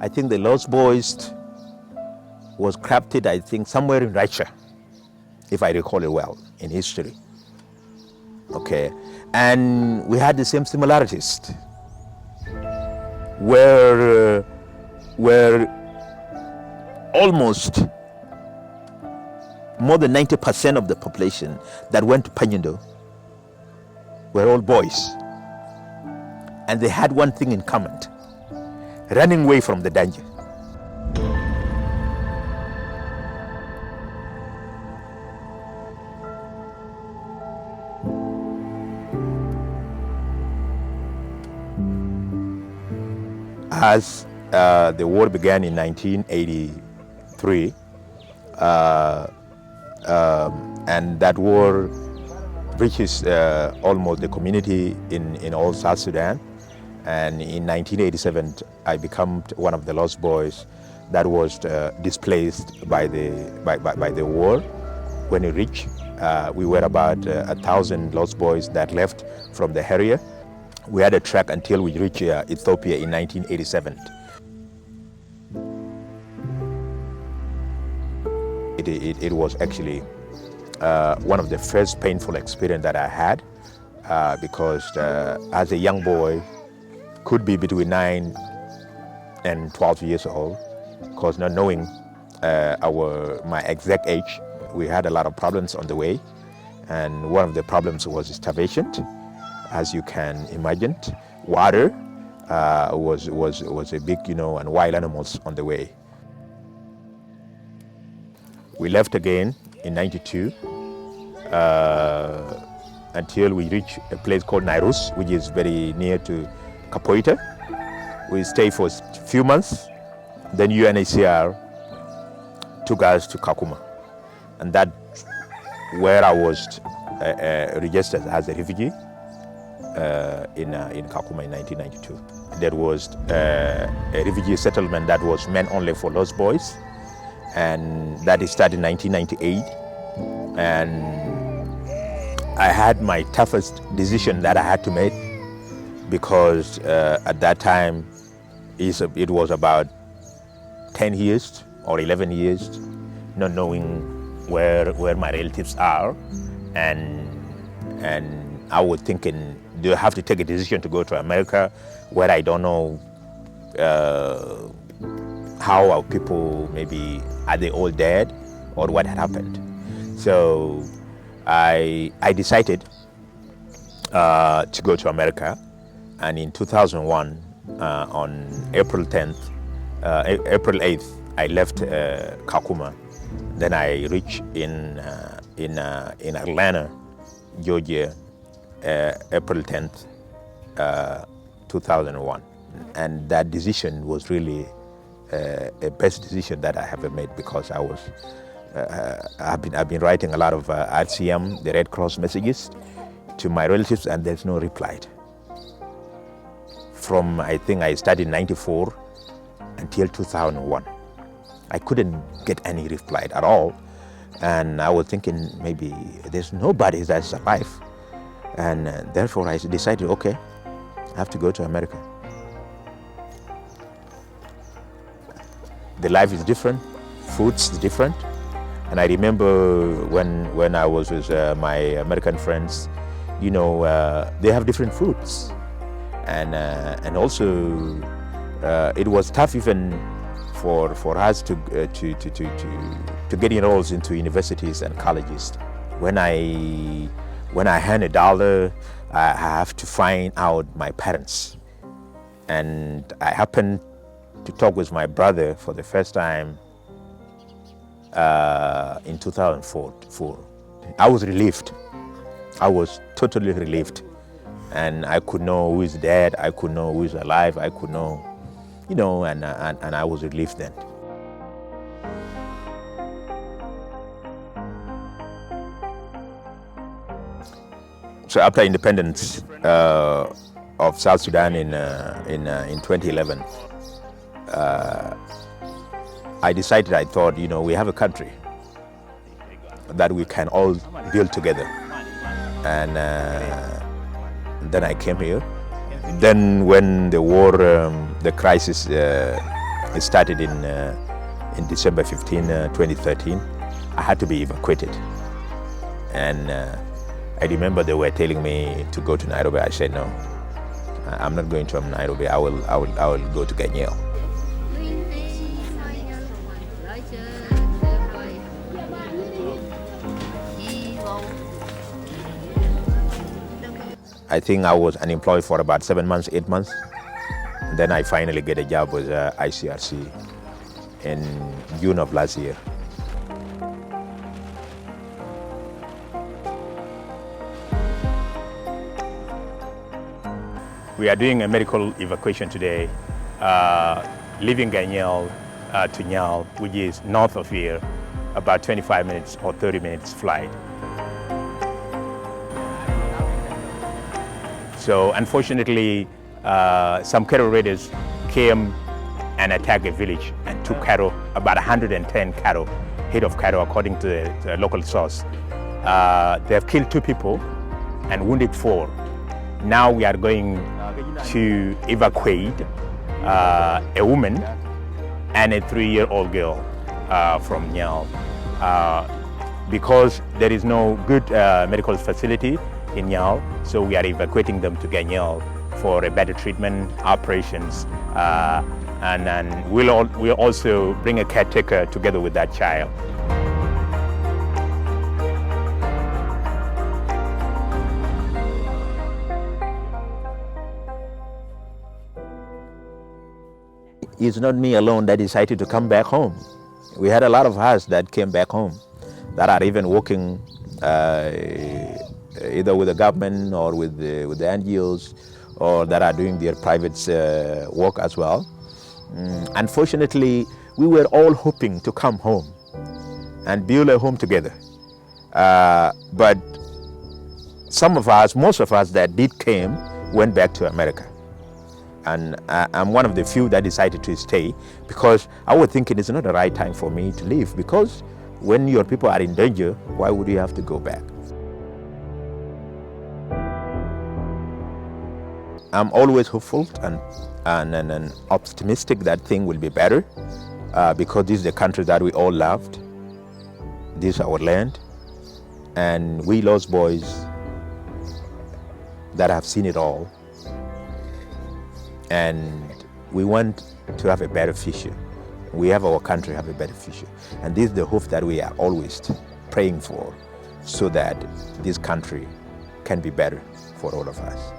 I think the Lost Boys was crafted, I think, somewhere in Russia, if I recall it well, in history. Okay, and we had the same similarities, where almost more than 90% of the population that went to Panyundo were all boys. And they had one thing in common: running away from the danger. As the war began in 1983, and that war reaches almost the community in all South Sudan. And in 1987, I became one of the Lost Boys that was displaced by the war. When we reached, we were about 1,000 Lost Boys that left from the area. We had a trek until we reached Ethiopia in 1987. It was actually one of the first painful experience that I had because as a young boy, could be between 9 and 12 years old, because not knowing my exact age, we had a lot of problems on the way, and one of the problems was starvation, as you can imagine. Water was a big, and wild animals on the way. We left again in 92 until we reached a place called Nairus, which is very near to Kapoita. We stayed for a few months. Then UNHCR took us to Kakuma, and that's where I was registered as a refugee in Kakuma in 1992. There was a refugee settlement that was meant only for Lost Boys, and that started in 1998. And I had my toughest decision that I had to make, because at that time it was about 10 years or 11 years not knowing where my relatives are, and I was thinking, do I have to take a decision to go to America where I don't know how our people, maybe are they all dead or what had happened? So I decided to go to America. And in 2001, on April 8th, I left Kakuma. Then I reached in Atlanta, Georgia, April 10th, 2001. And that decision was really a best decision that I ever made, because I've been writing a lot of RCM, the Red Cross messages, to my relatives, and there's no reply. From, I think I started in 94 until 2001. I couldn't get any reply at all. And I was thinking, maybe there's nobody that's alive. And therefore I decided, okay, I have to go to America. The life is different, food's different. And I remember when I was with my American friends, they have different foods. And also it was tough even for us to get enrolled into universities and colleges. When I earn $1, I have to find out my parents. And I happened to talk with my brother for the first time in 2004. I was relieved. I was totally relieved. And I could know who is dead, I could know who is alive, I could know, and I was relieved then. So after independence of South Sudan in 2011, I decided, I thought, we have a country that we can all build together. And then I came here. Then when the war, the crisis It started in December 15, 2013. I had to be evacuated. And I remember they were telling me to go to Nairobi. I said, no, I'm not going to Nairobi. I will go to Ganyel. I think I was unemployed for about 7 months, 8 months. And then I finally get a job with ICRC in June of last year. We are doing a medical evacuation today, leaving Ganyel to Nyal, which is north of here, about 25 minutes or 30 minutes flight. So unfortunately, some cattle raiders came and attacked a village and took cattle, about 110 cattle, head of cattle according to the local source. They have killed 2 people and wounded 4. Now we are going to evacuate a woman and a 3-year-old girl from Nyal. Because there is no good medical facility in Nyal, so we are evacuating them to Ganyel for a better treatment, operations, and we'll also bring a caretaker together with that child. It's not me alone that decided to come back home. We had a lot of us that came back home that are even working either with the government or with the NGOs, or that are doing their private work as well. Unfortunately, we were all hoping to come home and build a home together. But some of us, most of us that did came, went back to America. And I'm one of the few that decided to stay, because I was thinking it's not the right time for me to leave, because when your people are in danger, why would you have to go back? I'm always hopeful and optimistic that things will be better, because this is the country that we all loved. This is our land, and we lost boys that have seen it all. And we want to have a better future. We have our country have a better future. And this is the hope that we are always praying for, so that this country can be better for all of us.